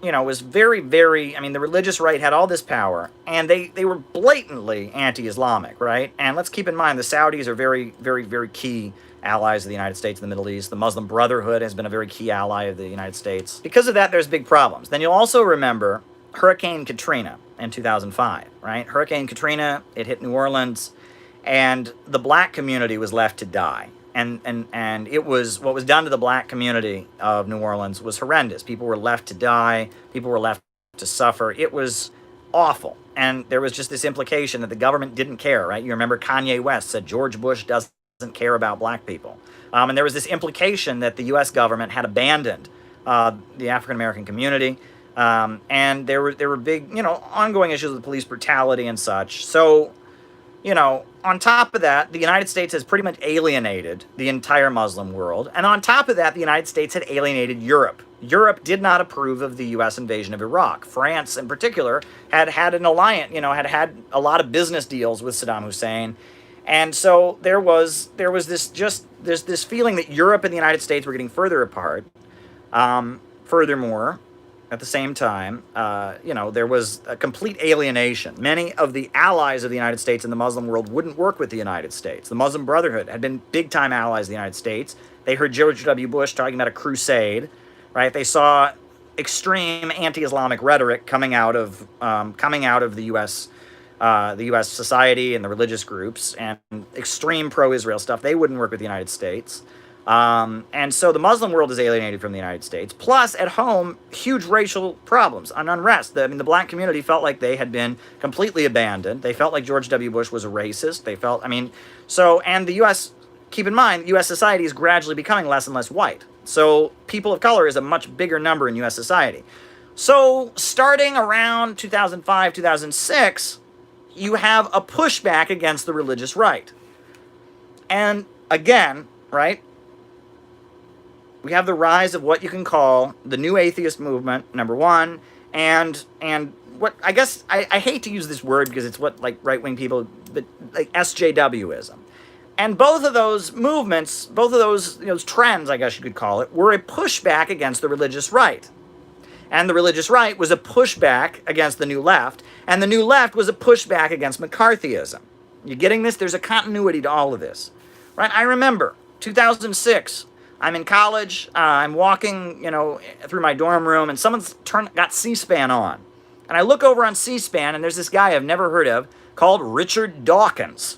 was very, very, the religious right had all this power, and they were blatantly anti-Islamic, right? And let's keep in mind, the Saudis are very, very, very key allies of the United States in the Middle East. The Muslim Brotherhood has been a very key ally of the United States. Because of that, there's big problems. Then you'll also remember Hurricane Katrina in 2005, right? Hurricane Katrina, it hit New Orleans, and the black community was left to die. And it was, what was done to the black community of New Orleans was horrendous. People were left to die. People were left to suffer. It was awful. And there was just this implication that the government didn't care, right? You remember Kanye West said George Bush doesn't care about black people. And there was this implication that the U.S. government had abandoned the African-American community. And there were big, ongoing issues with police brutality and such. So, on top of that, the United States has pretty much alienated the entire Muslim world. And on top of that, the United States had alienated Europe. Europe did not approve of the U.S. invasion of Iraq. France, in particular, had an alliance, had a lot of business deals with Saddam Hussein. And so there was this feeling that Europe and the United States were getting further apart. Furthermore, at the same time, there was a complete alienation. Many of the allies of the United States in the Muslim world wouldn't work with the United States. The Muslim Brotherhood had been big-time allies of the United States. They heard George W. Bush talking about a crusade, right? They saw extreme anti-Islamic rhetoric coming out of the U.S. Society and the religious groups, and extreme pro-Israel stuff. They wouldn't work with the United States. And so the Muslim world is alienated from the United States. Plus, at home, huge racial problems and unrest. The black community felt like they had been completely abandoned. They felt like George W. Bush was a racist. They felt, and the U.S., keep in mind, U.S. society is gradually becoming less and less white. So people of color is a much bigger number in U.S. society. So starting around 2005, 2006, you have a pushback against the religious right. And again, right, we have the rise of what you can call the new atheist movement, number one, and what I guess I hate to use this word because it's what like right-wing people, but like SJWism. And both of those movements, both of those trends, I guess you could call it, were a pushback against the religious right. And the religious right was a pushback against the new left, and the new left was a pushback against McCarthyism. You getting this? There's a continuity to all of this, right? I remember 2006. I'm in college. I'm walking, through my dorm room, and someone's got C-SPAN on, and I look over on C-SPAN, and there's this guy I've never heard of called Richard Dawkins,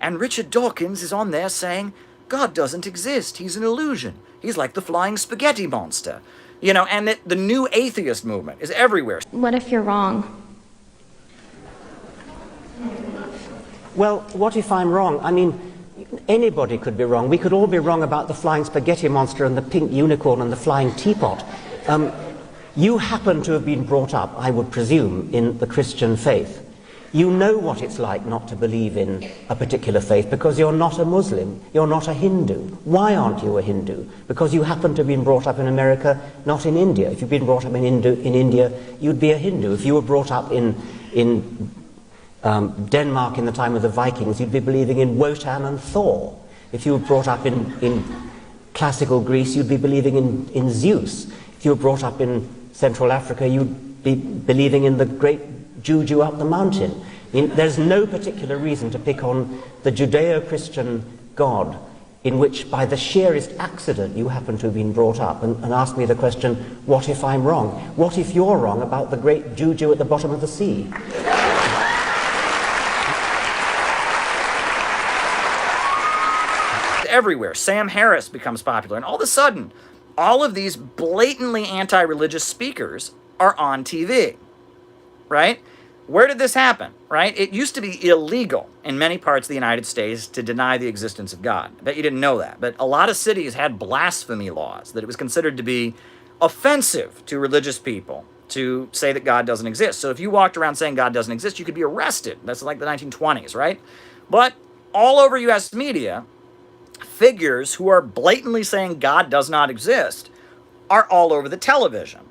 and Richard Dawkins is on there saying God doesn't exist. He's an illusion. He's like the flying spaghetti monster, and that the new atheist movement is everywhere. What if you're wrong? Well, what if I'm wrong? Anybody could be wrong. We could all be wrong about the flying spaghetti monster and the pink unicorn and the flying teapot. You happen to have been brought up, I would presume, in the Christian faith. You know what it's like not to believe in a particular faith because you're not a Muslim, you're not a Hindu. Why aren't you a Hindu? Because you happen to have been brought up in America, not in India. If you'd been brought up in India, you'd be a Hindu. If you were brought up in Denmark in the time of the Vikings, you'd be believing in Wotan and Thor. If you were brought up in classical Greece, you'd be believing in Zeus. If you were brought up in Central Africa, you'd be believing in the great Juju up the mountain. There's no particular reason to pick on the Judeo-Christian God in which by the sheerest accident you happen to have been brought up and asked me the question, what if I'm wrong? What if you're wrong about the great juju at the bottom of the sea? Everywhere. Sam Harris becomes popular, and all of a sudden, all of these blatantly anti-religious speakers are on TV, right? Where did this happen, right? It used to be illegal in many parts of the United States to deny the existence of God. I bet you didn't know that. But a lot of cities had blasphemy laws that it was considered to be offensive to religious people to say that God doesn't exist. So if you walked around saying God doesn't exist, you could be arrested. That's like the 1920s, right? But all over U.S. media, figures who are blatantly saying God does not exist are all over the television,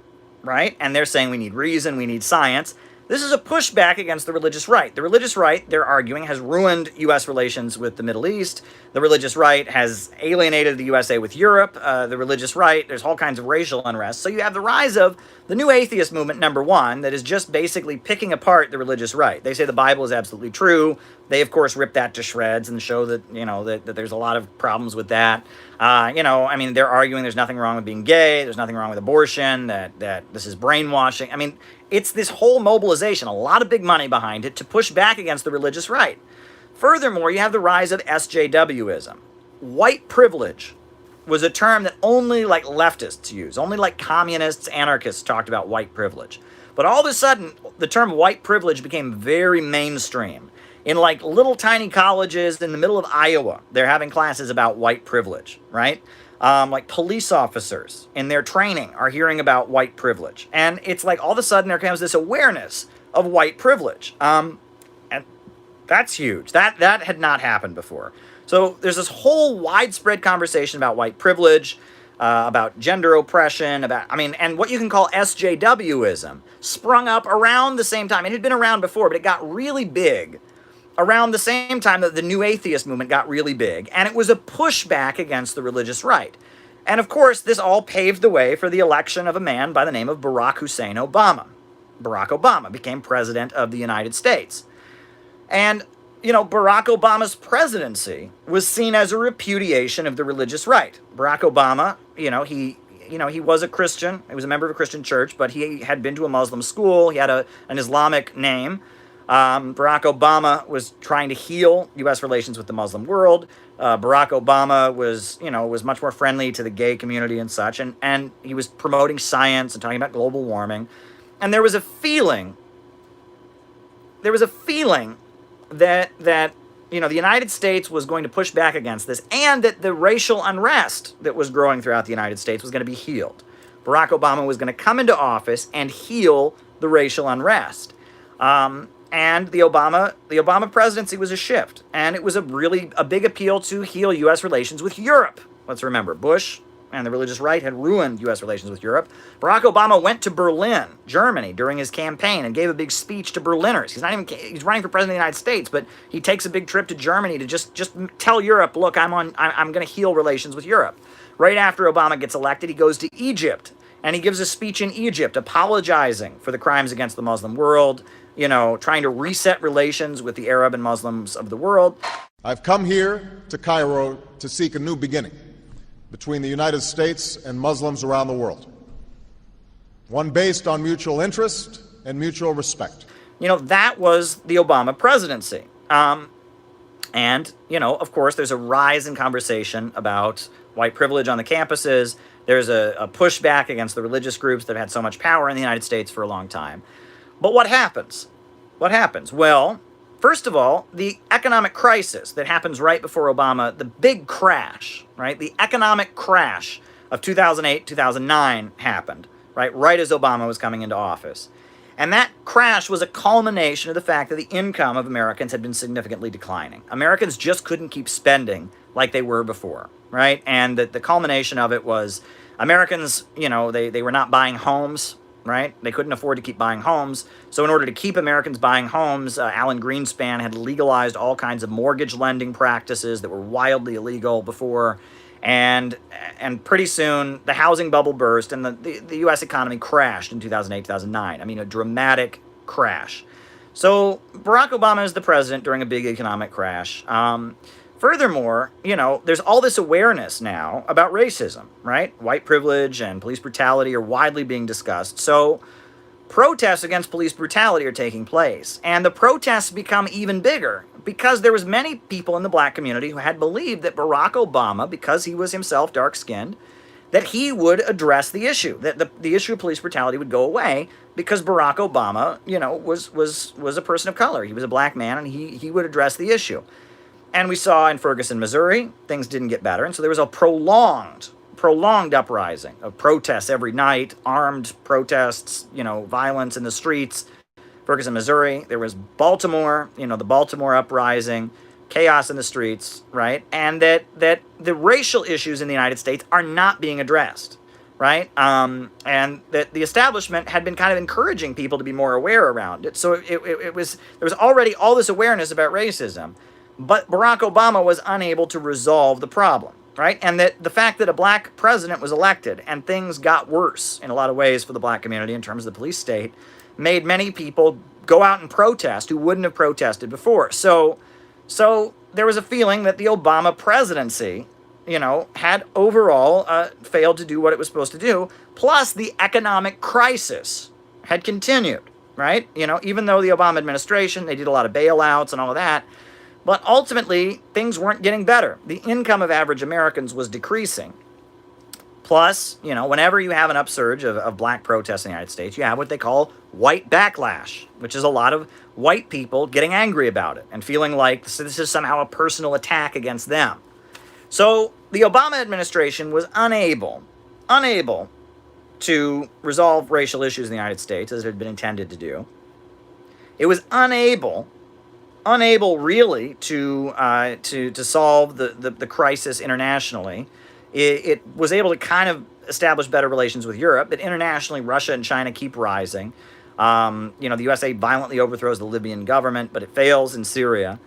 right? And they're saying we need reason, we need science. This is a pushback against the religious right. The religious right, they're arguing, has ruined U.S. relations with the Middle East. The religious right has alienated the USA with Europe. The religious right, there's all kinds of racial unrest. So you have the rise of the new atheist movement, number one, that is just basically picking apart the religious right. They say the Bible is absolutely true. They, of course, rip that to shreds and show that, that there's a lot of problems with that. They're arguing there's nothing wrong with being gay, there's nothing wrong with abortion, that this is brainwashing. It's this whole mobilization, a lot of big money behind it to push back against the religious right. Furthermore, you have the rise of SJWism. White privilege was a term that only leftists use. Only communists, anarchists talked about white privilege. But all of a sudden, the term white privilege became very mainstream. In little tiny colleges in the middle of Iowa, they're having classes about white privilege, right? Police officers in their training are hearing about white privilege. And it's all of a sudden there comes this awareness of white privilege. And that's huge. That had not happened before. So there's this whole widespread conversation about white privilege, about gender oppression, and what you can call SJWism sprung up around the same time. It had been around before, but it got really big around the same time that the new atheist movement got really big, and it was a pushback against the religious right. And of course, this all paved the way for the election of a man by the name of Barack Hussein Obama. Barack Obama became president of the United States. And, Barack Obama's presidency was seen as a repudiation of the religious right. Barack Obama, he was a Christian. He was a member of a Christian church, but he had been to a Muslim school. He had an Islamic name. Barack Obama was trying to heal U.S. relations with the Muslim world. Barack Obama was much more friendly to the gay community and such, and he was promoting science and talking about global warming. And there was a feeling that the United States was going to push back against this, and that the racial unrest that was growing throughout the United States was going to be healed. Barack Obama was going to come into office and heal the racial unrest. And the Obama presidency was a shift, and it was a big appeal to heal U.S. relations with Europe. Let's remember, Bush and the religious right had ruined U.S. relations with Europe. Barack Obama went to Berlin, Germany, during his campaign and gave a big speech to Berliners. He's running for president of the United States, but he takes a big trip to Germany to just tell Europe, look, I'm going to heal relations with Europe. Right after Obama gets elected, he goes to Egypt, and he gives a speech in Egypt apologizing for the crimes against the Muslim world, trying to reset relations with the Arab and Muslims of the world. I've come here to Cairo to seek a new beginning between the United States and Muslims around the world, one based on mutual interest and mutual respect. That was the Obama presidency. And, of course, there's a rise in conversation about white privilege on the campuses. There's a pushback against the religious groups that have had so much power in the United States for a long time. But what happens? Well, first of all, the economic crisis that happens right before Obama, the big crash, right? The economic crash of 2008, 2009 happened, right as Obama was coming into office. And that crash was a culmination of the fact that the income of Americans had been significantly declining. Americans just couldn't keep spending like they were before, right? And the culmination of it was Americans, they were not buying homes, right? They couldn't afford to keep buying homes. So in order to keep Americans buying homes, Alan Greenspan had legalized all kinds of mortgage lending practices that were wildly illegal before. And pretty soon, the housing bubble burst, and the U.S. economy crashed in 2008, 2009. A dramatic crash. So Barack Obama is the president during a big economic crash. Furthermore, there's all this awareness now about racism, right? White privilege and police brutality are widely being discussed. So protests against police brutality are taking place. And the protests become even bigger because there was many people in the black community who had believed that Barack Obama, because he was himself dark-skinned, that he would address the issue, that the issue of police brutality would go away because Barack Obama, was a person of color. He was a black man, and he would address the issue. And we saw in Ferguson, Missouri, things didn't get better. And so there was a prolonged uprising of protests every night, armed protests, violence in the streets. Ferguson, Missouri. There was Baltimore, the Baltimore uprising, chaos in the streets, right? And that the racial issues in the United States are not being addressed, right? And that the establishment had been kind of encouraging people to be more aware around it. So there was already all this awareness about racism, but Barack Obama was unable to resolve the problem, right? And that the fact that a black president was elected and things got worse in a lot of ways for the black community in terms of the police state made many people go out and protest who wouldn't have protested before. So there was a feeling that the Obama presidency, had overall failed to do what it was supposed to do. Plus, the economic crisis had continued, right? Even though the Obama administration, they did a lot of bailouts and all of that, but ultimately, things weren't getting better. The income of average Americans was decreasing. Plus, whenever you have an upsurge of black protests in the United States, you have what they call white backlash, which is a lot of white people getting angry about it and feeling like this is somehow a personal attack against them. So the Obama administration was unable to resolve racial issues in the United States as it had been intended to do. It was unable really to solve the crisis internationally. It was able to kind of establish better relations with Europe, but internationally, Russia and China keep rising. The USA violently overthrows the Libyan government, but it fails in Syria.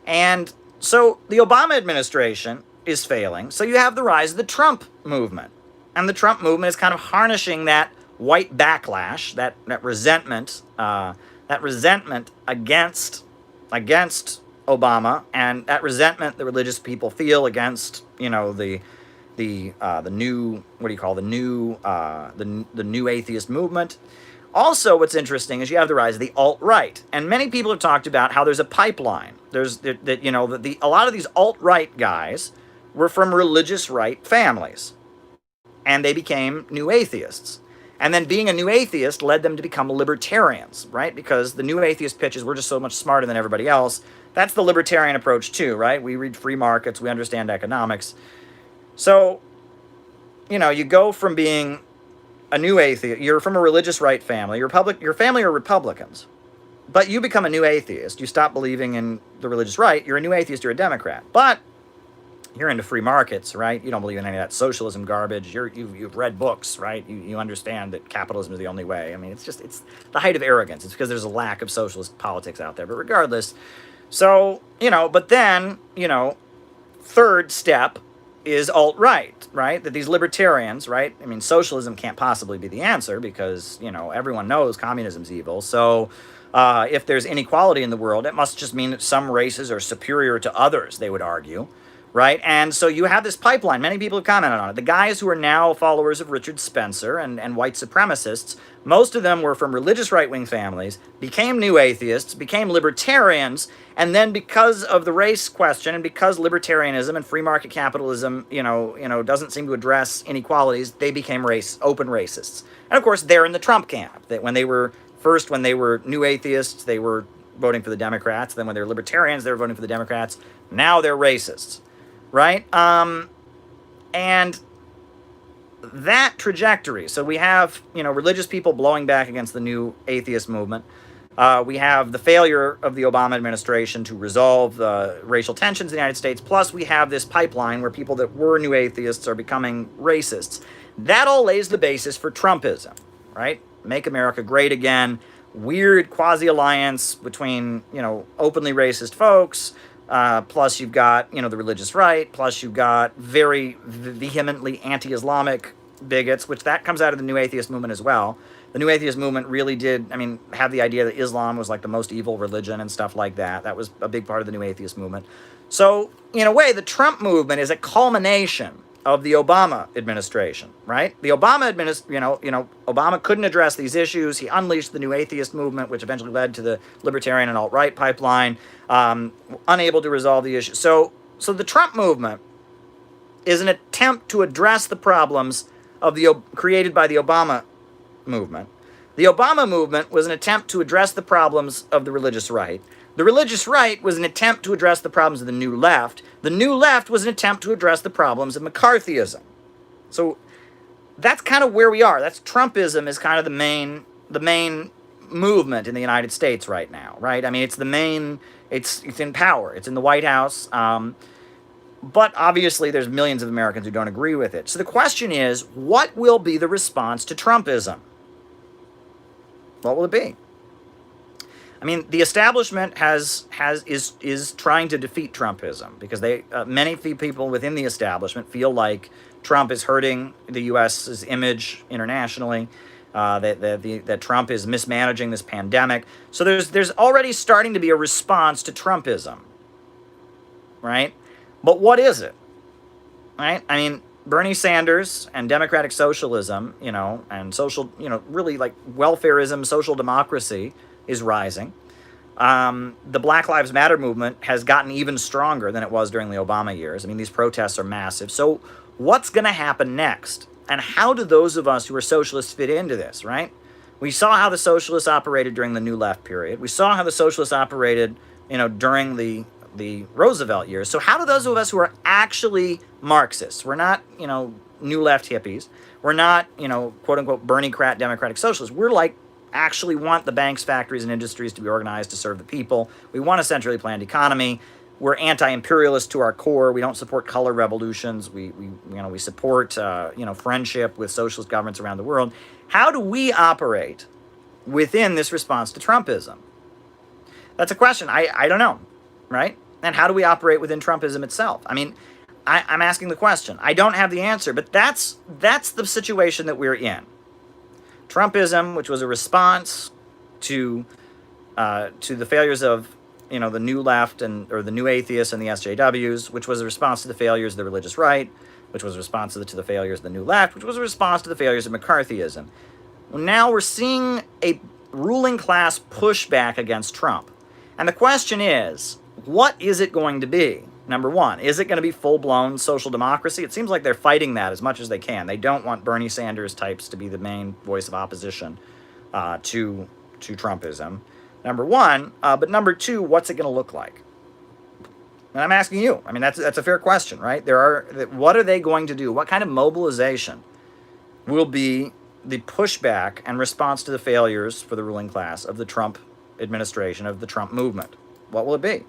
And so the Obama administration is failing. So you have the rise of the Trump movement. And the Trump movement is kind of harnessing that white backlash, that resentment against Obama, and that resentment the religious people feel against, the new, the new atheist movement. Also, what's interesting is you have the rise of the alt-right, and many people have talked about how there's a pipeline. A lot of these alt-right guys were from religious right families, and they became new atheists. And then being a new atheist led them to become libertarians, right? Because the new atheist pitches, we're just so much smarter than everybody else. That's the libertarian approach too, right? We read free markets, we understand economics. So, you go from being a new atheist, you're from a religious right family, your family are Republicans, but you become a new atheist. You stop believing in the religious right, you're a new atheist, you're a Democrat. But you're into free markets, right? You don't believe in any of that socialism garbage. You've read books, right? You understand that capitalism is the only way. I mean, it's the height of arrogance. It's because there's a lack of socialist politics out there. But regardless, so, but then, third step is alt-right, right? That these libertarians, right? I mean, socialism can't possibly be the answer because, everyone knows communism's evil. So if there's inequality in the world, it must just mean that some races are superior to others, they would argue. Right? And so you have this pipeline. Many people have commented on it. The guys who are now followers of Richard Spencer and white supremacists, most of them were from religious right-wing families, became new atheists, became libertarians, and then because of the race question and because libertarianism and free market capitalism, doesn't seem to address inequalities, they became open racists. And of course, they're in the Trump camp. That when they were new atheists, they were voting for the Democrats. Then when they were libertarians, they were voting for the Democrats. Now they're racists. Right? And that trajectory, so we have, religious people blowing back against the new atheist movement. We have the failure of the Obama administration to resolve the racial tensions in the United States. Plus, we have this pipeline where people that were new atheists are becoming racists. That all lays the basis for Trumpism, right? Make America great again. Weird quasi-alliance between, openly racist folks. Plus you've got, the religious right. Plus you've got very vehemently anti-Islamic bigots, which that comes out of the New Atheist movement as well. The New Atheist movement really did, have the idea that Islam was like the most evil religion and stuff like that. That was a big part of the New Atheist movement. So, in a way, the Trump movement is a culmination of the Obama administration, right? The Obama Obama couldn't address these issues. He unleashed the New Atheist movement, which eventually led to the libertarian and alt-right pipeline, unable to resolve the issue. So the Trump movement is an attempt to address the problems created by the Obama movement. The Obama movement was an attempt to address the problems of the religious right. The religious right was an attempt to address the problems of the New Left. The New Left was an attempt to address the problems of McCarthyism. So that's kind of where we are. That's Trumpism is kind of the main movement in the United States right now, right? It's it's in power. It's in the White House. But obviously there's millions of Americans who don't agree with it. So the question is, what will be the response to Trumpism? What will it be? The establishment is trying to defeat Trumpism because many people within the establishment feel like Trump is hurting the U.S.'s image internationally, that Trump is mismanaging this pandemic. So there's already starting to be a response to Trumpism, right? But what is it, right? Bernie Sanders and democratic socialism, and social, really like welfarism, social democracy is rising. The Black Lives Matter movement has gotten even stronger than it was during the Obama years. These protests are massive. So what's going to happen next? And how do those of us who are socialists fit into this, right? We saw how the socialists operated during the New Left period. We saw how the socialists operated, during the Roosevelt years. So how do those of us who are actually Marxists, we're not, New Left hippies, we're not, quote unquote, Bernie-crat democratic socialists, we're like, actually want the banks, factories, and industries to be organized to serve the people. We want a centrally planned economy. We're anti-imperialist to our core. We don't support color revolutions. We support, friendship with socialist governments around the world. How do we operate within this response to Trumpism? That's a question. I don't know, right? And how do we operate within Trumpism itself? I'm asking the question. I don't have the answer, but that's the situation that we're in. Trumpism, which was a response to the failures of the New Left or the New Atheists and the SJWs, which was a response to the failures of the religious right, which was a response to the failures of the New Left, which was a response to the failures of McCarthyism. Well, now we're seeing a ruling class pushback against Trump, and the question is, what is it going to be? Number one, is it going to be full-blown social democracy? It seems like they're fighting that as much as they can. They don't want Bernie Sanders types to be the main voice of opposition to Trumpism. Number one, but number two, what's it going to look like? And I'm asking you. That's a fair question, right? What are they going to do? What kind of mobilization will be the pushback and response to the failures for the ruling class of the Trump administration, of the Trump movement? What will it be?